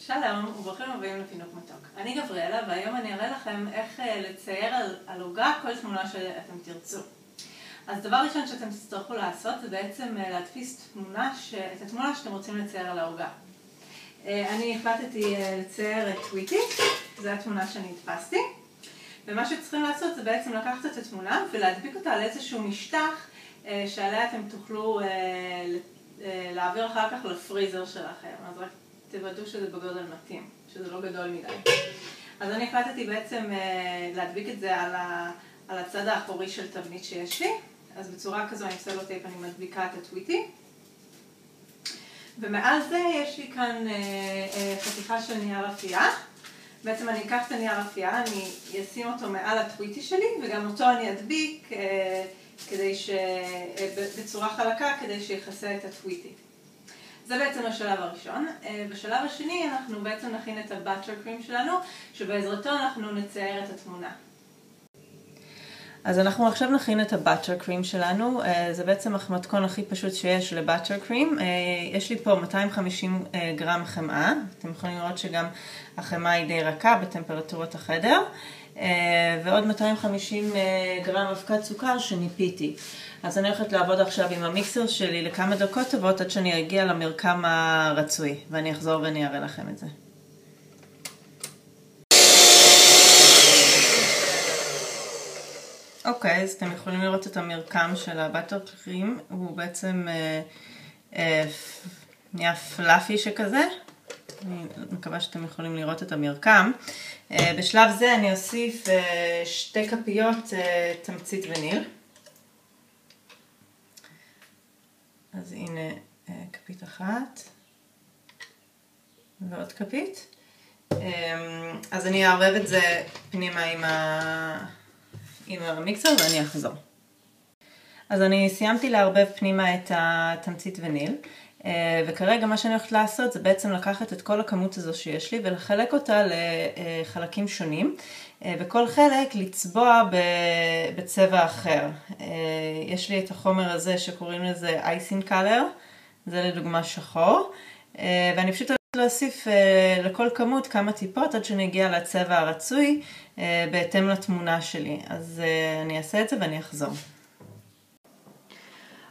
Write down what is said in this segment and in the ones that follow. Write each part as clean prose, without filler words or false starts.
שלום וברוכים הבאים לפינוק מתוק. אני גבריאלה והיום אני אראה לכם איך לצייר על עוגה כל תמונה שאתם תרצו. אז דבר ראשון שאתם תצטרכו לעשות זה בעצם להדפיס את התמונה שאתם רוצים לצייר על העוגה. אני החלטתי לצייר את טוויטי, זו התמונה שאני הדפסתי. ומה שצריכים לעשות זה בעצם לקחת את התמונה ולהדביק אותה על איזשהו משטח שעליה אתם תוכלו להעביר אחר כך לפריזר שלכם. אז רק תוודאו שזה בגודל מתאים, שזה לא גדול מדי. אז אני החלטתי בעצם להדביק את זה על הצד האחורי של תבנית שיש לי. אז בצורה כזו עם סלוטייפ אני מדביקה את הטוויטי. ומעל זה יש לי כאן חתיכה של נייר אפייה. בעצם אני אקח את הנייר אפייה, אני אשים אותו מעל הטוויטי שלי, וגם אותו אני אדביק בצורה חלקה כדי שיחסה את הטוויטי. זה בעצם השלב הראשון. בשלב השני אנחנו בעצם נכין את הבאטר קרים שלנו, שבעזרתו אנחנו נצייר את התמונה. אז אנחנו עכשיו נכין את הבאטר קרים שלנו. זה בעצם המתכון הכי פשוט שיש לבאטר קרים. יש לי פה 250 גרם חמאה. אתם יכולים לראות שגם החמאה היא די רכה בטמפרטורת החדר. ועוד 250 גרם אבקת סוכר שניפיתי. אז אני הולכת לעבוד עכשיו עם המיקסר שלי לכמה דקות טובות עד שאני אגיע למרקם הרצוי. ואני אחזור ואני אראה לכם את זה. אוקיי, אז אתם יכולים לראות את המרקם של הבאטר קרים. הוא בעצם נהיה פלאפי שכזה. אני מקווה שאתם יכולים לראות את המרקם. בשלב זה אני אוסיף 2 כפיות תמצית וניל. אז הנה כפית אחת ועוד כפית. אז אני אערבב את זה פנימה עם המיקסר ואני אחזור. אז אני סיימתי לערבב פנימה את התמצית וניל. וכרגע מה שאני הולכת לעשות זה בעצם לקחת את כל הכמות הזו שיש לי ולחלק אותה לחלקים שונים. וכל חלק לצבוע בצבע אחר. יש לי את החומר הזה שקוראים לזה אייסינג קלר. זה לדוגמה שחור. ואני פשוט הולכת להוסיף לכל כמות כמה טיפות עד שנגיע לצבע הרצוי בהתאם לתמונה שלי. אז אני אעשה את זה ואני אחזור.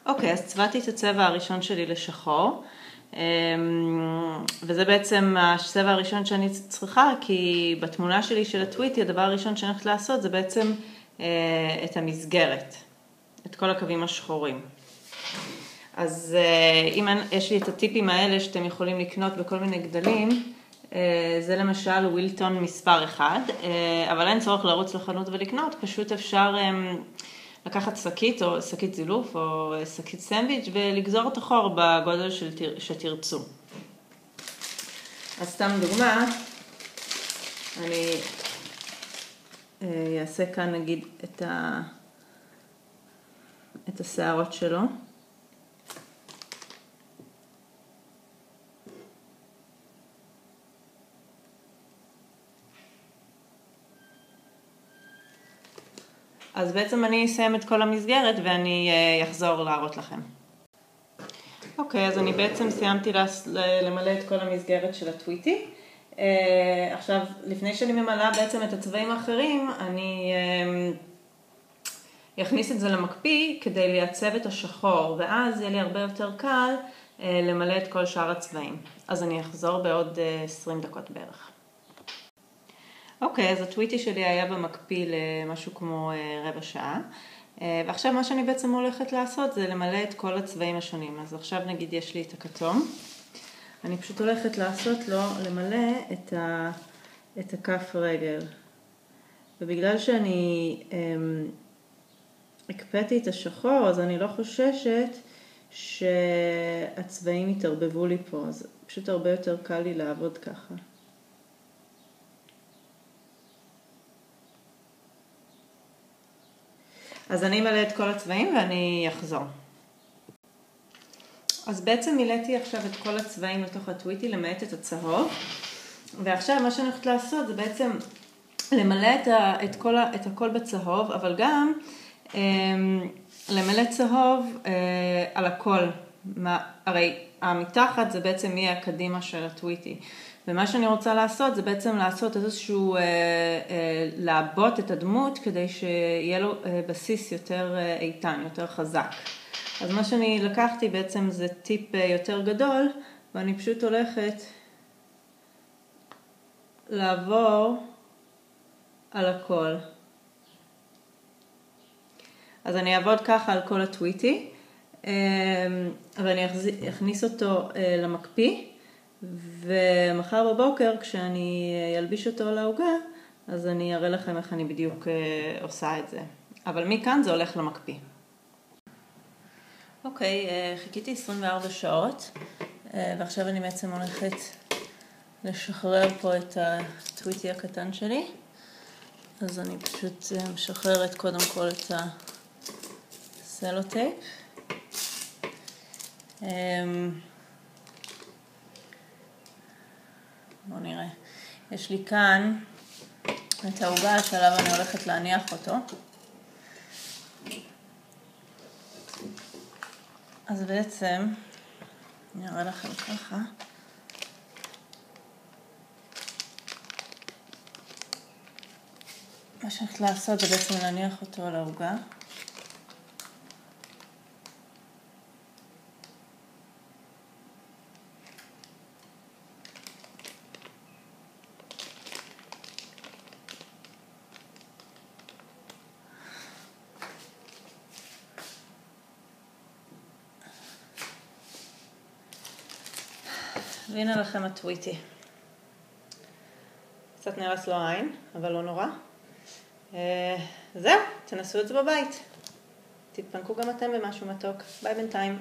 אוקיי, אז צבעתי את הצבע הראשון שלי לשחור, וזה בעצם הצבע הראשון שאני צריכה, כי בתמונה שלי של הטוויטי, הדבר הראשון שאני הולכת לעשות זה בעצם את המסגרת, את כל הקווים השחורים. אז אם יש לי את הטיפים האלה שאתם יכולים לקנות בכל מיני גדלים, זה למשל ווילטון מספר 1, אבל אין צורך לרוץ לחנות ולקנות, פשוט אפשר לקחת שקית או שקית זילוף או שקית סנדוויץ' ולגזור את החור בגודל שתרצו. אז סתם דוגמה, אני אעשה כאן נגיד את השערות שלו. אז בעצם אני אסיים את כל המסגרת ואני אחזור להראות לכם. אוקיי, אז אני בעצם סיימתי למלא את כל המסגרת של הטוויטי. עכשיו, לפני שאני ממלאה בעצם את הצבעים האחרים, אני אכניס את זה למקפיא כדי לייצב את השחור, ואז יהיה לי הרבה יותר קל למלא את כל שאר הצבעים. אז אני אחזור בעוד 20 דקות בערך. אוקיי, אז הטוויטי שלי היה במקפיא למשהו כמו רבע שעה. ועכשיו מה שאני בעצם הולכת לעשות זה למלא את כל הצבעים השונים. אז עכשיו נגיד יש לי את הכתום. אני פשוט הולכת לעשות לו למלא את הכף רגל. ובגלל שאני הקפאתי את השחור, אז אני לא חוששת שהצבעים יתערבבו לי פה. אז פשוט הרבה יותר קל לי לעבוד ככה. אז אני מלא את כל הצבעים ואני אחזור. אז בעצם מילאתי עכשיו את כל הצבעים לתוך הטוויטי למעט את הצהוב. ועכשיו מה שאני הולכת לעשות זה בעצם למלא את הכל בצהוב, אבל גם למלא צהוב על הכל הרי המתחת זה בעצם יהיה הקדימה של הטוויטי. ומה שאני רוצה לעשות זה בעצם לעשות איזשהו, לעבות את הדמות כדי שיהיה לו בסיס יותר איתן, יותר חזק. אז מה שאני לקחתי בעצם זה טיפ יותר גדול, ואני פשוט הולכת לעבור על הכל. אז אני אעבוד ככה על כל הטוויטי, ואני אכניס אותו למקפיא, ומחר בבוקר כשאני אלביש אותו על העוגה, אז אני אראה לכם איך אני בדיוק עושה את זה. אבל מכאן זה הולך למקפיא. אוקיי, חיכיתי 24 שעות, ועכשיו אני בעצם הולכת לשחרר פה את הטוויטי הקטן שלי. אז אני פשוט משחררת קודם כל את הסלוטייפ. בואו נראה. יש לי כאן את העוגה שעליו אני הולכת להניח אותו. אז בעצם, אני אראה לכם ככה. מה שאני הולכת לעשות זה בעצם להניח אותו על העוגה. והנה לכם הטוויטי. קצת נרס לו העין, אבל לא נורא. זהו, תנסו את זה בבית. תתפנקו גם אתם במשהו מתוק. ביי בינתיים.